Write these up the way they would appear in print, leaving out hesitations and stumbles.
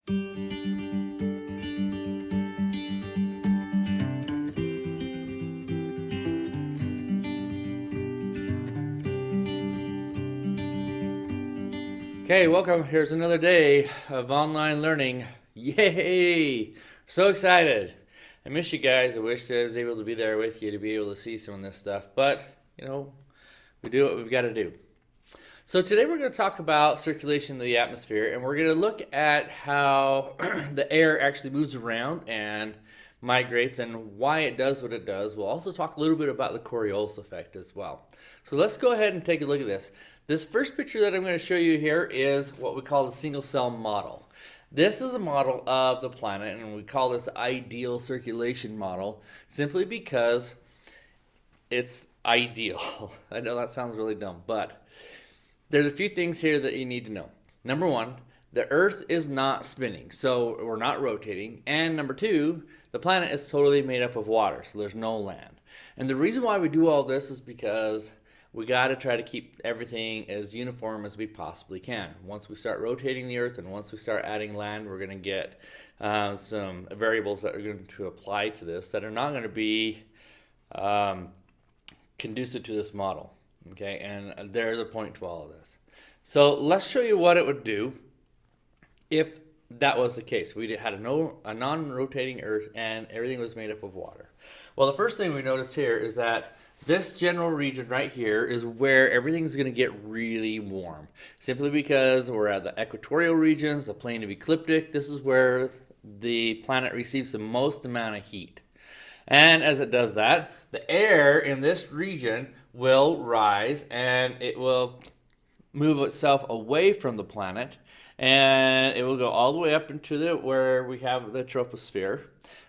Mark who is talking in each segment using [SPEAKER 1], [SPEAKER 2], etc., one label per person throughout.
[SPEAKER 1] Okay, welcome. Here's another day of online learning. Yay! So excited. I miss you guys. I wish I was able to be there with you to be able to see some of this stuff. But, we do what we've got to do. So today we're going to talk about circulation of the atmosphere, and we're going to look at how the air actually moves around and migrates and why it does what it does. We'll also talk a little bit about the Coriolis effect as well. So let's go ahead and take a look at this. This first picture that I'm going to show you here is what we call the single cell model. This is a model of the planet, and we call this the ideal circulation model simply because it's ideal. I know that sounds really dumb, but there's a few things here that you need to know. Number one, the Earth is not spinning, so we're not rotating. And number two, the planet is totally made up of water, so there's no land. And the reason why we do all this is because we got to try to keep everything as uniform as we possibly can. Once we start rotating the Earth and once we start adding land, we're going to get some variables that are going to apply to this that are not going to be conducive to this model. Okay, and there's a point to all of this. So let's show you what it would do if that was the case. We had a non-rotating Earth and everything was made up of water. Well, the first thing we notice here is that this general region right here is where everything's going to get really warm. Simply because we're at the equatorial regions, the plane of ecliptic. This is where the planet receives the most amount of heat. And as it does that, the air in this region will rise and it will move itself away from the planet, and it will go all the way up into where we have the troposphere,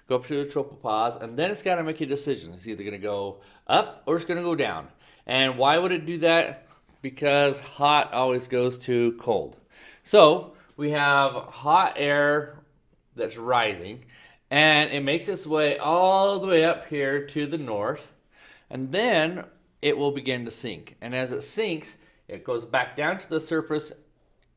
[SPEAKER 1] go up to the tropopause, and then it's got to make a decision. It's either going to go up or it's going to go down. And why would it do that? Because hot always goes to cold. So we have hot air that's rising, and it makes its way all the way up here to the north, and then it will begin to sink. And as it sinks, it goes back down to the surface,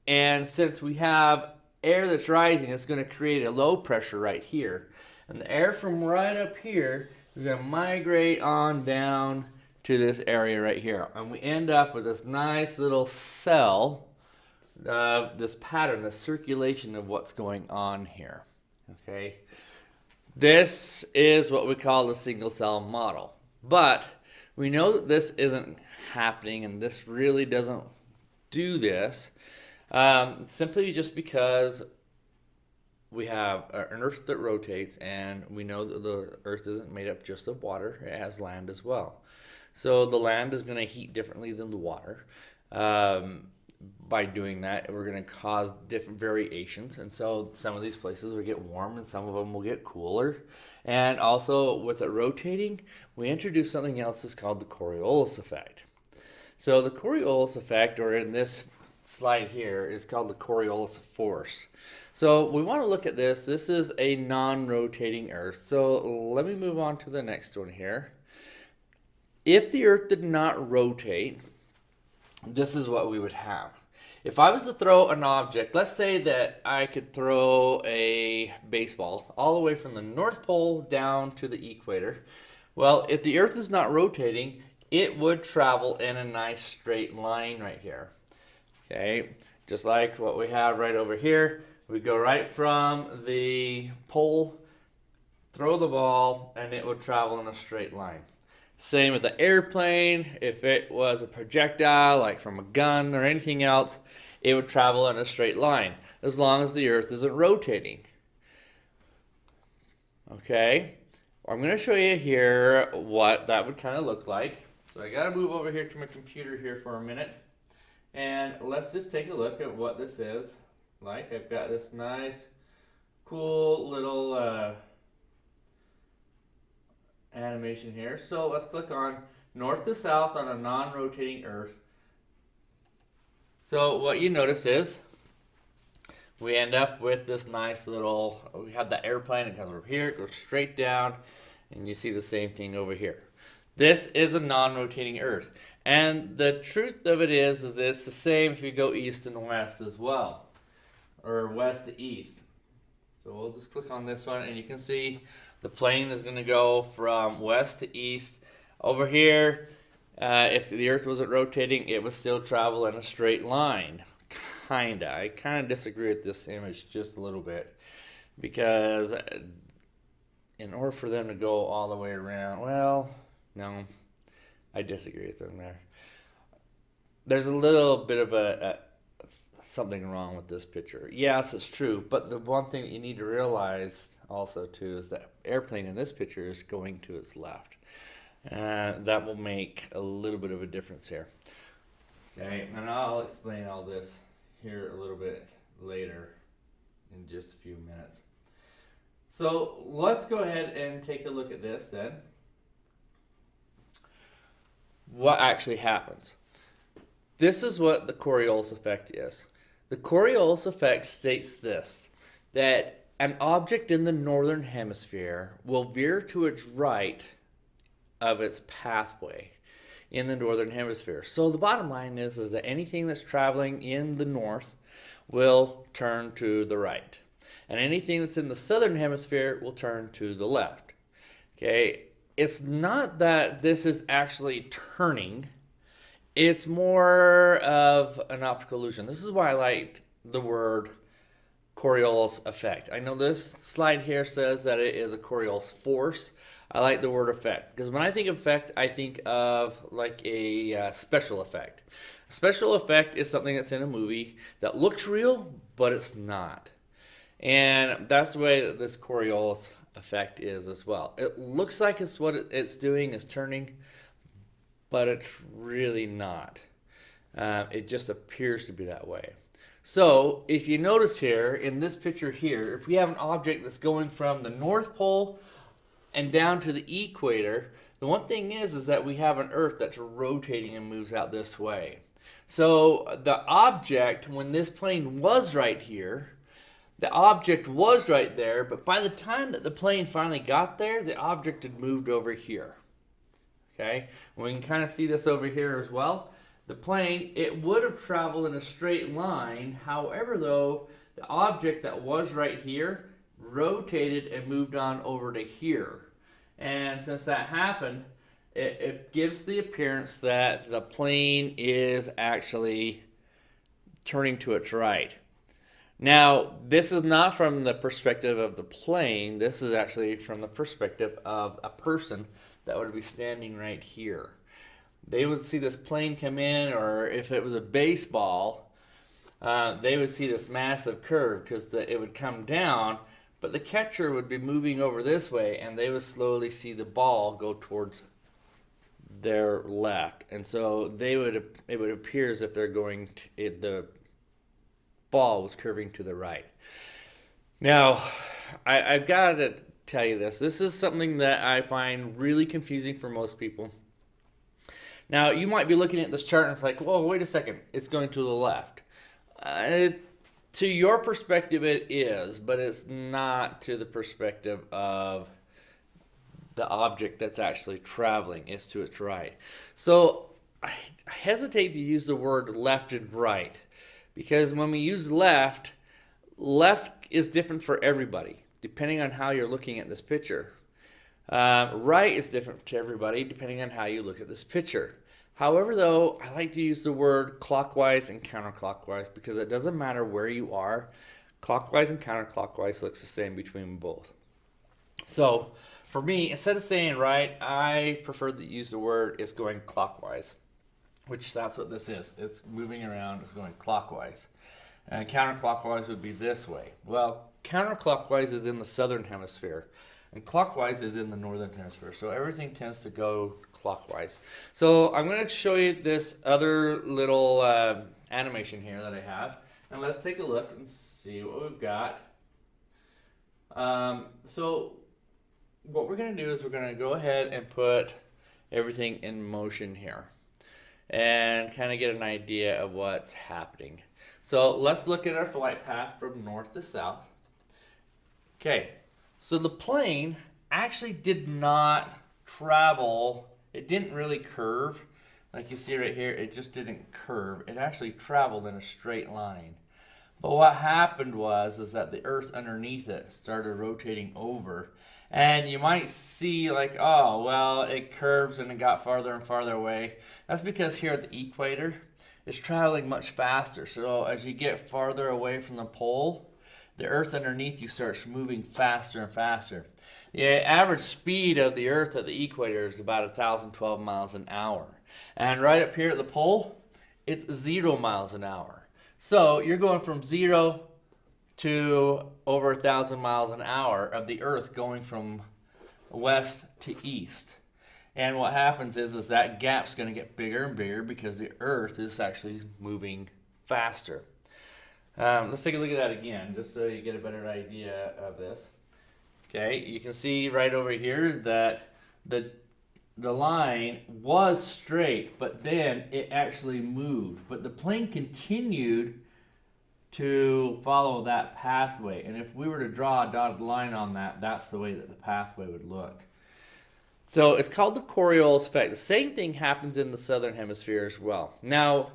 [SPEAKER 1] and since we have air that's rising, it's going to create a low pressure right here. And the air from right up here is going to migrate on down to this area right here. And we end up with this nice little cell, this pattern, the circulation of what's going on here. Okay, this is what we call the single cell model. But we know that this isn't happening, and this really doesn't do this simply just because we have an Earth that rotates, and we know that the Earth isn't made up just of water. It has land as well. So the land is going to heat differently than the water. By doing that, we're going to cause different variations, and so some of these places will get warm and some of them will get cooler. And also with it rotating, we introduce something else that's called the Coriolis effect. So the Coriolis effect, or in this slide here, is called the Coriolis force. So we want to look at this. This is a non-rotating Earth. So let me move on to the next one here. If the Earth did not rotate, this is what we would have. If I was to throw an object, let's say that I could throw a baseball all the way from the North Pole down to the equator. Well, if the Earth is not rotating, it would travel in a nice straight line right here. Okay, just like what we have right over here. We go right from the pole, throw the ball, and it would travel in a straight line. Same with the airplane. If it was a projectile, like from a gun or anything else, it would travel in a straight line, as long as the Earth isn't rotating. Okay, I'm going to show you here what that would kind of look like. So I got to move over here to my computer here for a minute. And let's just take a look at what this is like. I've got this nice, cool little animation here. So let's click on north to south on a non-rotating Earth. So what you notice is we end up with this nice little, we have the airplane, it comes over here, it goes straight down, and you see the same thing over here. This is a non-rotating Earth. And the truth of it is it's the same if you go east and west as well, or west to east. So we'll just click on this one, and you can see the plane is going to go from west to east. Over here, if the Earth wasn't rotating, it would still travel in a straight line. Kinda. I kind of disagree with this image just a little bit, because in order for them to go all the way around, well, no, I disagree with them there. There's a little bit of something wrong with this picture. Yes, it's true, but the one thing that you need to realize also too is that airplane in this picture is going to its left. That will make a little bit of a difference here. Okay, and I'll explain all this here a little bit later in just a few minutes. So let's go ahead and take a look at this then. What actually happens? This is what the Coriolis effect is. The Coriolis effect states this, that an object in the northern hemisphere will veer to its right of its pathway in the northern hemisphere. So the bottom line is that anything that's traveling in the north will turn to the right. And anything that's in the southern hemisphere will turn to the left. Okay, it's not that this is actually turning. It's more of an optical illusion. This is why I like the word Coriolis effect. I know this slide here says that it is a Coriolis force. I like the word effect because when I think of effect, I think of like a special effect. A special effect is something that's in a movie that looks real, but it's not. And that's the way that this Coriolis effect is as well. It looks like it's what it's doing is turning, but it's really not. It just appears to be that way. So if you notice here in this picture here, if we have an object that's going from the North Pole and down to the equator, the one thing is that we have an Earth that's rotating and moves out this way. So the object, when this plane was right here, the object was right there, but by the time that the plane finally got there, the object had moved over here. Okay, we can kind of see this over here as well. The plane, it would have traveled in a straight line. However, though, the object that was right here rotated and moved on over to here. And since that happened, it gives the appearance that the plane is actually turning to its right. Now, this is not from the perspective of the plane. This is actually from the perspective of a person that would be standing right here. They would see this plane come in, or if it was a baseball, they would see this massive curve because it would come down, but the catcher would be moving over this way, and they would slowly see the ball go towards their left. And so it would appear as if they're going to, the ball was curving to the right. Now, I've got to tell you this. This is something that I find really confusing for most people. Now, you might be looking at this chart and it's like, whoa, wait a second. It's going to the left. To your perspective, it is, but it's not to the perspective of the object that's actually traveling. It's to its right. So I hesitate to use the word left and right because when we use left is different for everybody, depending on how you're looking at this picture. Right is different to everybody, depending on how you look at this picture. However, though, I like to use the word clockwise and counterclockwise because it doesn't matter where you are. Clockwise and counterclockwise looks the same between both. So, for me, instead of saying right, I prefer to use the word it's going clockwise, which that's what this is. It's moving around, it's going clockwise. And counterclockwise would be this way. Well, counterclockwise is in the southern hemisphere, and clockwise is in the northern hemisphere. So everything tends to go clockwise. So I'm going to show you this other little animation here that I have. And let's take a look and see what we've got. So what we're going to do is we're going to go ahead and put everything in motion here and kind of get an idea of what's happening. So let's look at our flight path from north to south. Okay, so the plane actually did not travel. It didn't really curve. Like you see right here, it just didn't curve. It actually traveled in a straight line. But what happened is that the Earth underneath it started rotating over. And you might see like, oh, well, it curves and it got farther and farther away. That's because here at the equator, it's traveling much faster. So as you get farther away from the pole, the Earth underneath you starts moving faster and faster. The average speed of the Earth at the equator is about 1,012 miles an hour. And right up here at the pole, it's 0 miles an hour. So you're going from 0 to over 1,000 miles an hour of the Earth going from west to east. And what happens is that gap's going to get bigger and bigger because the Earth is actually moving faster. Let's take a look at that again, just so you get a better idea of this. Okay, you can see right over here that the line was straight, but then it actually moved. But the plane continued to follow that pathway. And if we were to draw a dotted line on that, that's the way that the pathway would look. So it's called the Coriolis effect. The same thing happens in the southern hemisphere as well. Now,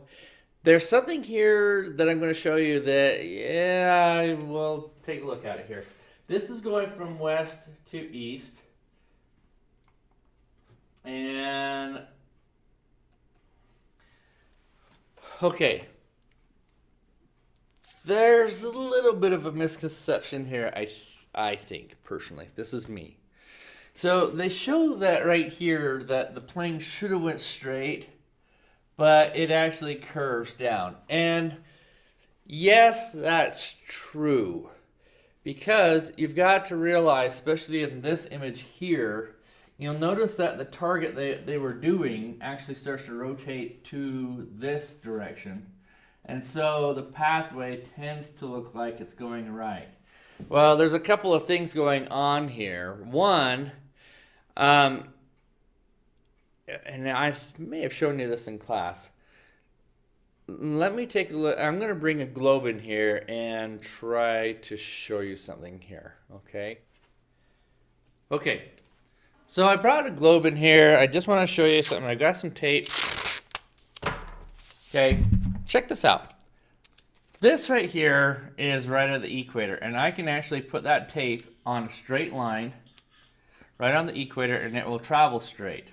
[SPEAKER 1] there's something here that I'm going to show you that, yeah, we'll take a look at it here. This is going from west to east. And, okay, there's a little bit of a misconception here, I think, personally. This is me. So they show that right here that the plane should have went straight, but it actually curves down. And yes, that's true. Because you've got to realize, especially in this image here, you'll notice that the target they were doing actually starts to rotate to this direction. And so the pathway tends to look like it's going right. Well, there's a couple of things going on here. One, and I may have shown you this in class. Let me take a look. I'm going to bring a globe in here and try to show you something here, okay? Okay, so I brought a globe in here. I just want to show you something. I got some tape. Okay, check this out. This right here is right at the equator, and I can actually put that tape on a straight line right on the equator, and it will travel straight.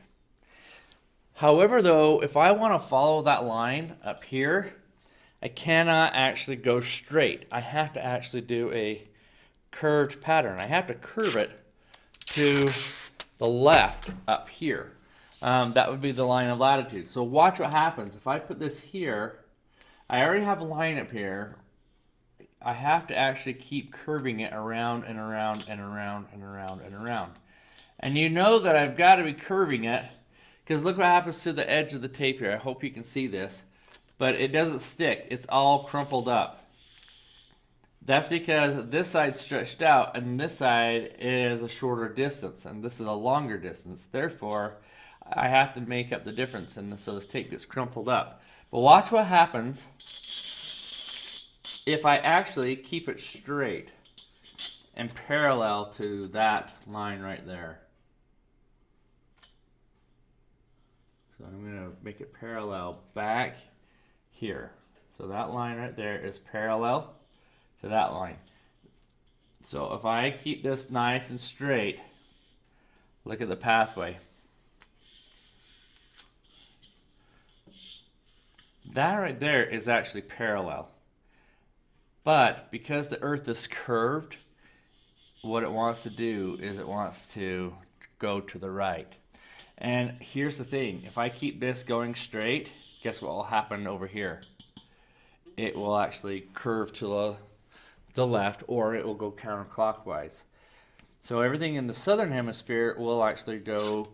[SPEAKER 1] However, though, if I want to follow that line up here, I cannot actually go straight. I have to actually do a curved pattern. I have to curve it to the left up here. That would be the line of latitude. So watch what happens. If I put this here, I already have a line up here. I have to actually keep curving it around and around and around and around and around. And you know that I've got to be curving it, because look what happens to the edge of the tape here. I hope you can see this. But it doesn't stick. It's all crumpled up. That's because this side's stretched out and this side is a shorter distance. And this is a longer distance. Therefore, I have to make up the difference. And so this tape gets crumpled up. But watch what happens if I actually keep it straight and parallel to that line right there. So I'm going to make it parallel back here. So that line right there is parallel to that line. So if I keep this nice and straight, look at the pathway. That right there is actually parallel. But because the Earth is curved, what it wants to do is it wants to go to the right. And here's the thing, if I keep this going straight, guess what will happen over here? It will actually curve to the left, or it will go counterclockwise. So everything in the southern hemisphere will actually go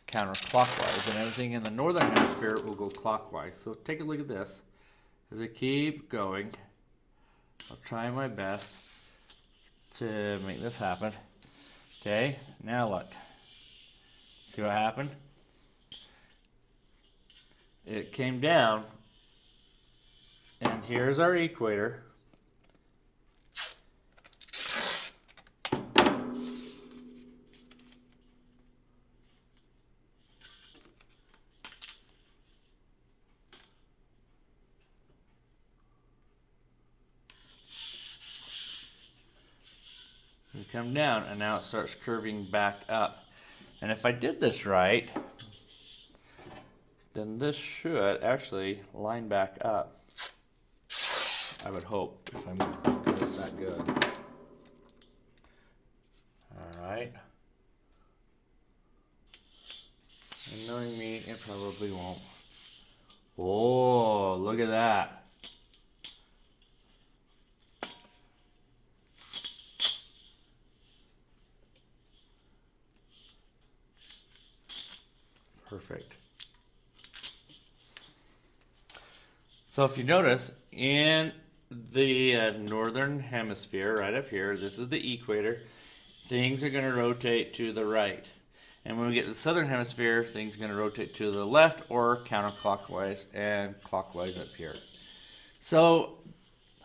[SPEAKER 1] counterclockwise, and everything in the northern hemisphere will go clockwise. So take a look at this. As I keep going, I'll try my best to make this happen. Okay, now look. See what happened? It came down, and here's our equator. We come down, and now it starts curving back up. And if I did this right, then this should actually line back up. I would hope, if I'm that good. Alright. And knowing me, it probably won't. Oh, look at that. Perfect. So if you notice, in the northern hemisphere, right up here, this is the equator, things are going to rotate to the right. And when we get to the southern hemisphere, things are going to rotate to the left or counterclockwise and clockwise up here. So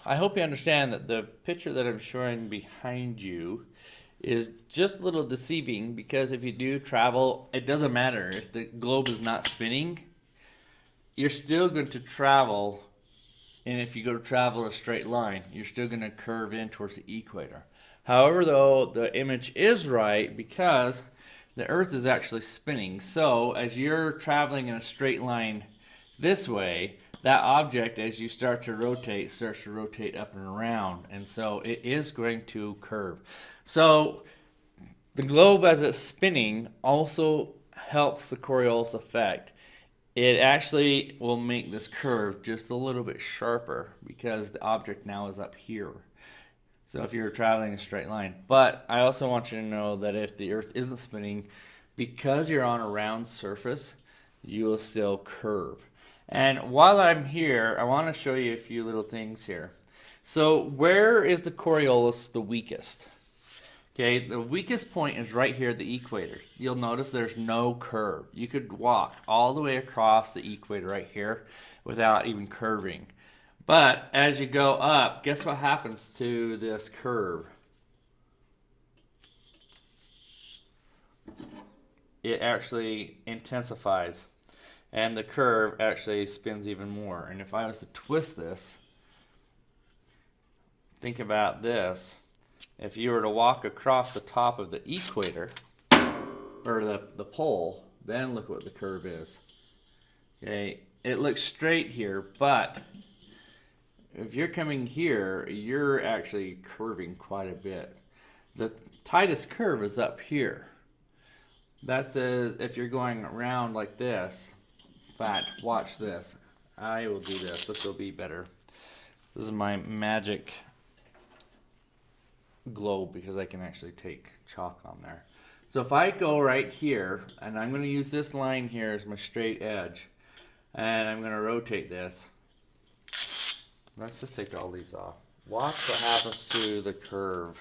[SPEAKER 1] I hope you understand that the picture that I'm showing behind you is just a little deceiving, because if you do travel, it doesn't matter. If the globe is not spinning, you're still going to travel. And if you go to travel in a straight line, you're still going to curve in towards the equator. However, though, the image is right because the Earth is actually spinning. So as you're traveling in a straight line this way, that object, as you start to rotate, starts to rotate up and around. And so it is going to curve. So the globe, as it's spinning, also helps the Coriolis effect. It actually will make this curve just a little bit sharper because the object now is up here. So if you're traveling a straight line. But I also want you to know that if the Earth isn't spinning, because you're on a round surface, you will still curve. And while I'm here, I want to show you a few little things here. So where is the Coriolis the weakest? Okay, the weakest point is right here at the equator. You'll notice there's no curve. You could walk all the way across the equator right here without even curving. But as you go up, guess what happens to this curve? It actually intensifies, and the curve actually spins even more. And if I was to twist this, think about this. If you were to walk across the top of the equator, or the pole, then look what the curve is. Okay, it looks straight here, but if you're coming here, you're actually curving quite a bit. The tightest curve is up here. That's if you're going around like this. In fact, watch this. I will do this. This will be better. This is my magic globe because I can actually take chalk on there. So if I go right here, and I'm going to use this line here as my straight edge, and I'm going to rotate this. Let's just take all these off. Watch what happens to the curve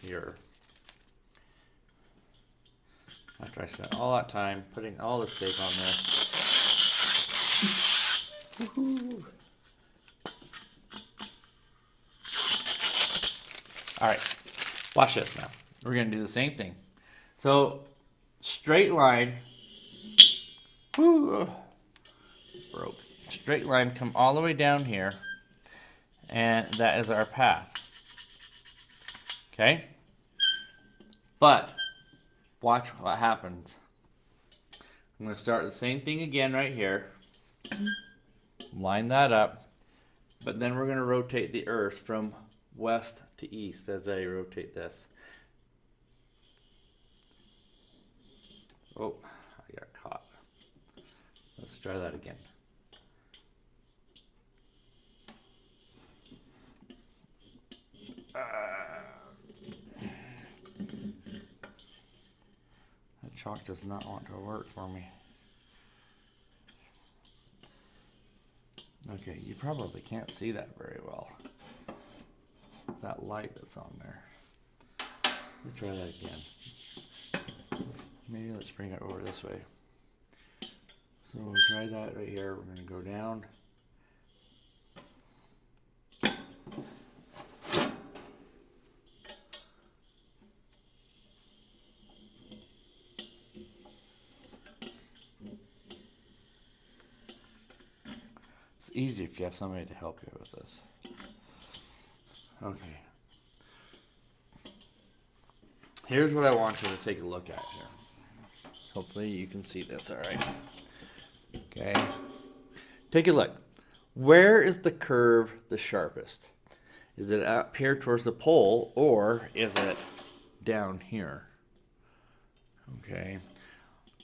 [SPEAKER 1] here. After I spent all that time putting all this tape on there. Woohoo! Alright, watch this now. We're going to do the same thing. So, straight line. Woo! Broke. Straight line, come all the way down here. And that is our path. Okay? But, watch what happens. I'm going to start the same thing again right here. Line that up. But then we're going to rotate the Earth from west to east as I rotate this. Oh, I got caught. Let's try that again. That chalk does not want to work for me. Okay, you probably can't see that very well. That light that's on there. Let me try that again. Maybe let's bring it over this way. So we'll try that right here. We're going to go down. It's easier if you have somebody to help you with this. Okay. here's what I want you to take a look at here. Hopefully you can see this all right. Okay. Take a look. Where is the curve the sharpest? Is it up here towards the pole, or is it down here? Okay.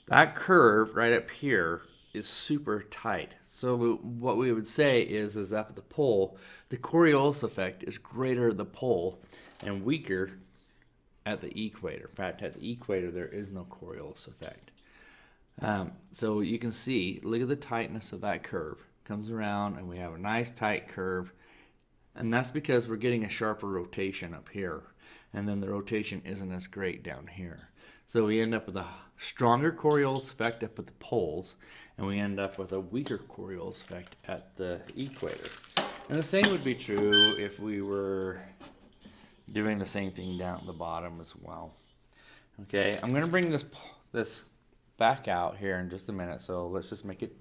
[SPEAKER 1] That curve right up here is super tight. So what we would say is up at the pole, the Coriolis effect is greater at the pole and weaker at the equator. In fact, at the equator, there is no Coriolis effect. So you can see, look at the tightness of that curve. Comes around and we have a nice tight curve, and that's because we're getting a sharper rotation up here, and then the rotation isn't as great down here. So we end up with a stronger Coriolis effect up at the poles, and we end up with a weaker Coriolis effect at the equator. And the same would be true if we were doing the same thing down at the bottom as well. Okay, I'm going to bring this back out here in just a minute, so let's just make it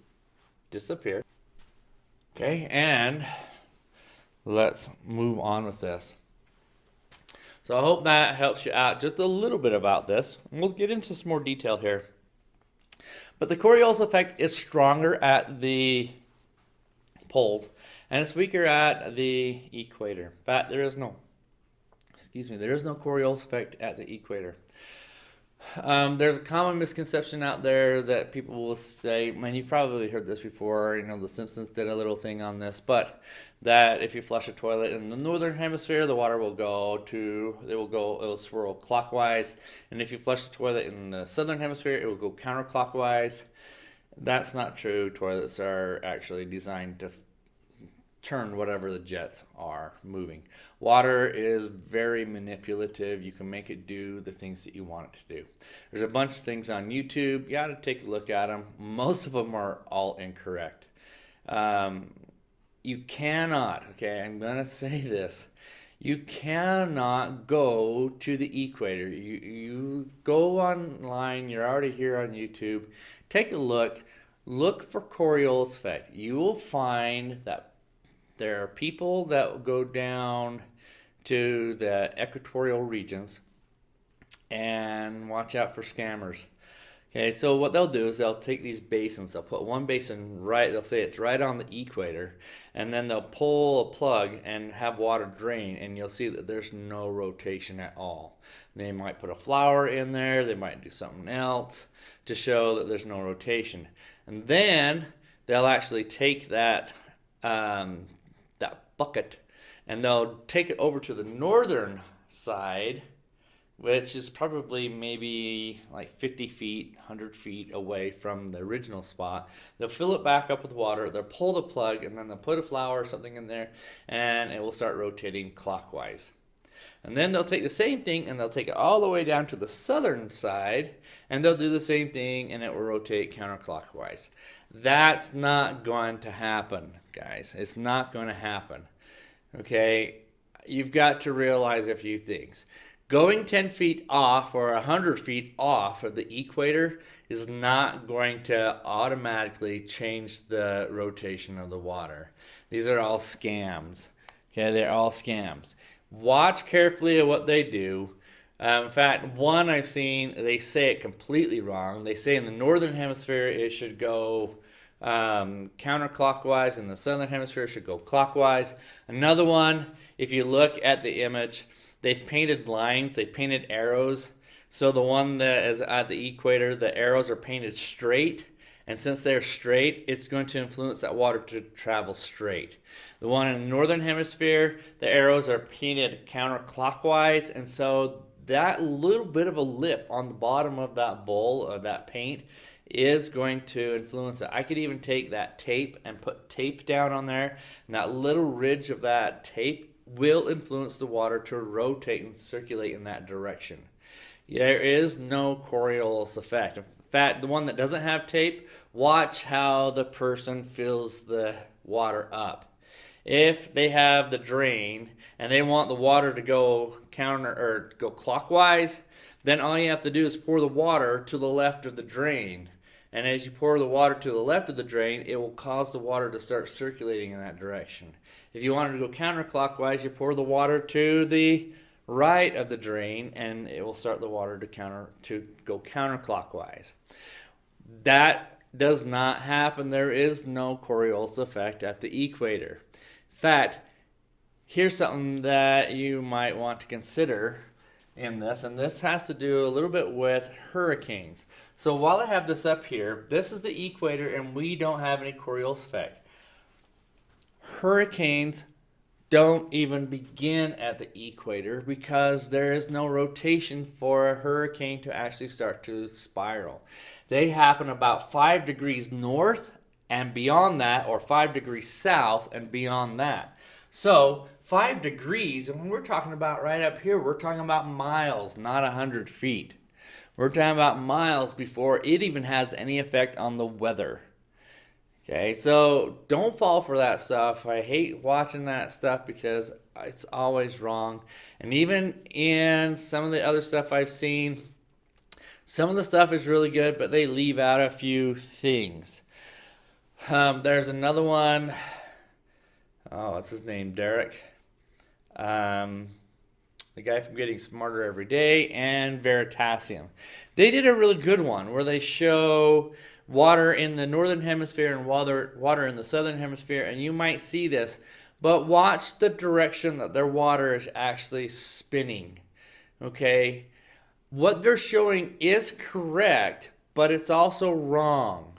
[SPEAKER 1] disappear. Okay, and let's move on with this. So I hope that helps you out just a little bit about this. And we'll get into some more detail here. But the Coriolis effect is stronger at the poles, and it's weaker at the equator. In fact, there is no Coriolis effect at the equator. There's a common misconception out there that people will say, man, you've probably heard this before, you know, The Simpsons did a little thing on this, but that if you flush a toilet in the northern hemisphere, the water will it'll swirl clockwise, and if you flush the toilet in the southern hemisphere, it will go counterclockwise. That's not true. Toilets are actually designed to turn whatever the jets are moving. Water is very manipulative. You can make it do the things that you want it to do. There's a bunch of things on YouTube. You got to take a look at them. Most of them are all incorrect. You cannot, okay, I'm going to say this. You cannot go to the equator. You go online. You're already here on YouTube. Take a look. Look for Coriolis effect. You will find that there are people that go down to the equatorial regions, and watch out for scammers. Okay, so what they'll do is they'll take these basins, they'll put one basin right, they'll say it's right on the equator, and then they'll pull a plug and have water drain, and you'll see that there's no rotation at all. They might put a flower in there, they might do something else to show that there's no rotation. And then they'll actually take that bucket, and they'll take it over to the northern side, which is probably maybe like 50 feet, 100 feet away from the original spot. They'll fill it back up with water, they'll pull the plug, and then they'll put a flower or something in there, and it will start rotating clockwise. And then they'll take the same thing, and they'll take it all the way down to the southern side, and they'll do the same thing, and it will rotate counterclockwise. That's not going to happen, guys. It's not going to happen. Okay? You've got to realize a few things. Going 10 feet off or 100 feet off of the equator is not going to automatically change the rotation of the water. These are all scams. Okay? They're all scams. Watch carefully at what they do. In fact, one I've seen, they say it completely wrong. They say in the northern hemisphere it should go counterclockwise, and the southern hemisphere should go clockwise. Another one, if you look at the image, they've painted lines, they painted arrows. So the one that is at the equator, the arrows are painted straight, and since they're straight, it's going to influence that water to travel straight. The one in the northern hemisphere, the arrows are painted counterclockwise, and so that little bit of a lip on the bottom of that bowl, of that paint, is going to influence it. I could even take that tape and put tape down on there, and that little ridge of that tape will influence the water to rotate and circulate in that direction. There is no Coriolis effect. In fact, the one that doesn't have tape, watch how the person fills the water up. If they have the drain and they want the water to go go clockwise, then all you have to do is pour the water to the left of the drain. And as you pour the water to the left of the drain, it will cause the water to start circulating in that direction. If you want it to go counterclockwise, you pour the water to the right of the drain, and it will start the water to go counterclockwise. That does not happen. There is no Coriolis effect at the equator. In fact, here's something that you might want to consider in this, and this has to do a little bit with hurricanes. So while I have this up here, this is the equator, and we don't have any Coriolis effect. Hurricanes don't even begin at the equator because there is no rotation for a hurricane to actually start to spiral. They happen about 5 degrees north and beyond that, or 5 degrees south and beyond that. So 5 degrees, and when we're talking about right up here, we're talking about miles, not 100 feet. We're talking about miles before it even has any effect on the weather. Okay, so don't fall for that stuff. I hate watching that stuff because it's always wrong. And even in some of the other stuff I've seen, some of the stuff is really good, but they leave out a few things. There's another one. Oh, what's his name? Derek. The guy from Getting Smarter Every Day, and Veritasium. They did a really good one where they show water in the northern hemisphere and water in the southern hemisphere, and you might see this, but watch the direction that their water is actually spinning. Okay, what they're showing is correct, but it's also wrong.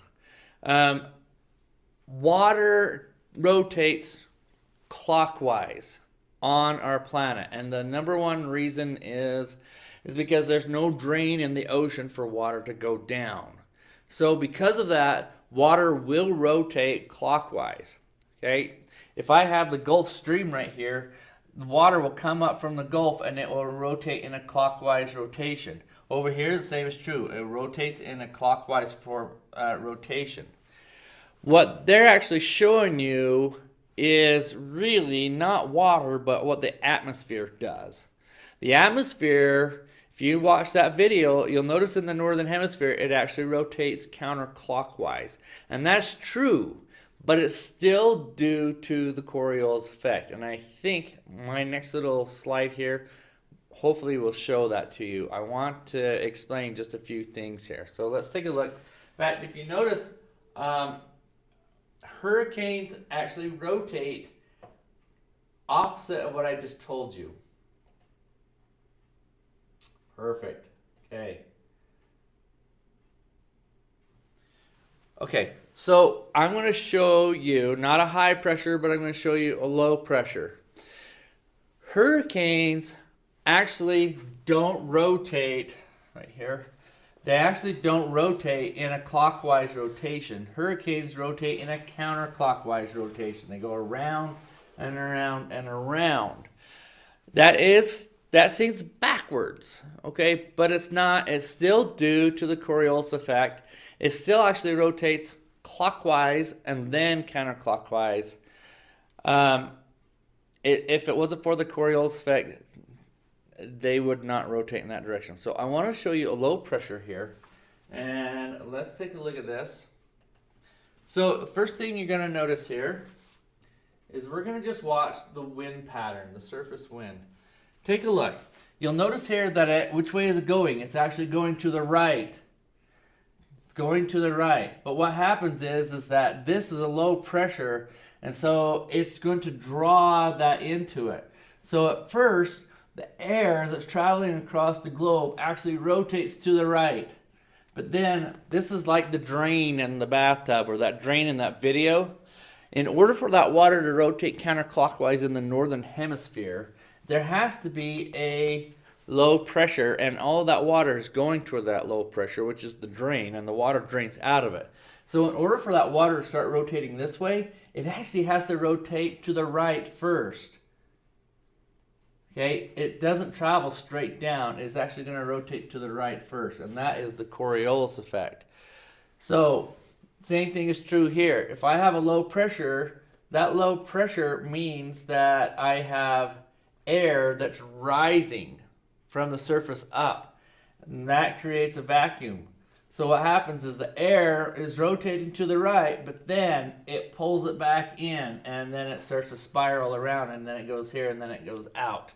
[SPEAKER 1] Water rotates clockwise on our planet, and the number one reason is because there's no drain in the ocean for water to go down. So because of that, water will rotate clockwise. Okay, if I have the Gulf Stream right here, the water will come up from the Gulf and it will rotate in a clockwise rotation. Over here, the same is true. It rotates in a clockwise rotation. What they're actually showing you is really not water, but what the atmosphere does. The atmosphere, if you watch that video, you'll notice in the northern hemisphere, it actually rotates counterclockwise. And that's true, but it's still due to the Coriolis effect. And I think my next little slide here hopefully will show that to you. I want to explain just a few things here. So let's take a look. In fact, if you notice, hurricanes actually rotate opposite of what I just told you. Perfect. Okay, so I'm going to show you not a high pressure, but I'm going to show you a low pressure. Hurricanes actually don't rotate right here. They actually don't rotate in a clockwise rotation. Hurricanes rotate in a counterclockwise rotation. They go around and around and around. That seems backwards, okay? But it's not. It's still due to the Coriolis effect. It still actually rotates clockwise and then counterclockwise. If it wasn't for the Coriolis effect, they would not rotate in that direction. So I want to show you a low pressure here. And let's take a look at this. So the first thing you're going to notice here is we're going to just watch the wind pattern, the surface wind. Take a look. You'll notice here that which way is it going? It's actually going to the right. It's going to the right. But what happens is that this is a low pressure, and so it's going to draw that into it. So at first, the air as it's traveling across the globe actually rotates to the right. But then, this is like the drain in the bathtub, or that drain in that video. In order for that water to rotate counterclockwise in the northern hemisphere, there has to be a low pressure, and all of that water is going toward that low pressure, which is the drain, and the water drains out of it. So in order for that water to start rotating this way, it actually has to rotate to the right first. Okay, it doesn't travel straight down. It's actually going to rotate to the right first, and that is the Coriolis effect. So, same thing is true here. If I have a low pressure, that low pressure means that I have air that's rising from the surface up, and that creates a vacuum. So what happens is the air is rotating to the right, but then it pulls it back in, and then it starts to spiral around, and then it goes here, and then it goes out.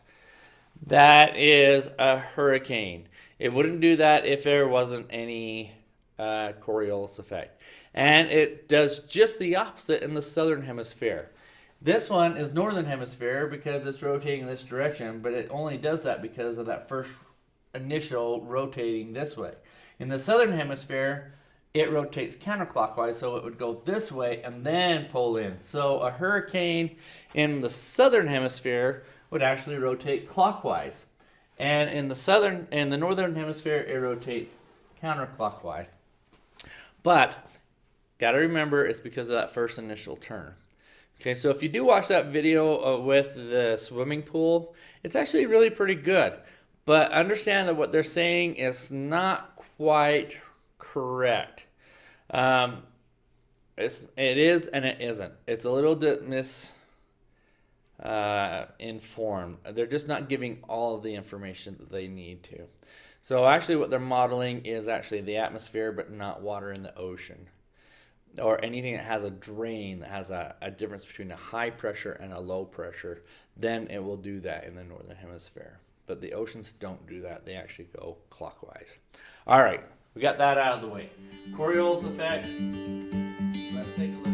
[SPEAKER 1] That is a hurricane. It wouldn't do that if there wasn't any Coriolis effect. And it does just the opposite in the southern hemisphere. This one is northern hemisphere because it's rotating in this direction, but it only does that because of that first initial rotating this way. In the southern hemisphere, it rotates counterclockwise, so it would go this way and then pull in. So a hurricane in the southern hemisphere would actually rotate clockwise, and in the northern hemisphere, it rotates counterclockwise. But gotta remember, it's because of that first initial turn. Okay, so if you do watch that video with the swimming pool, it's actually really pretty good. But understand that what they're saying is not quite correct. It is and it isn't. It's a little bit informed. They're just not giving all of the information that they need to. So actually what they're modeling is actually the atmosphere, but not water in the ocean. Or anything that has a drain, that has a difference between a high pressure and a low pressure, then it will do that in the northern hemisphere. But the oceans don't do that. They actually go clockwise. All right, we got that out of the way. Coriolis effect. Let's take a look.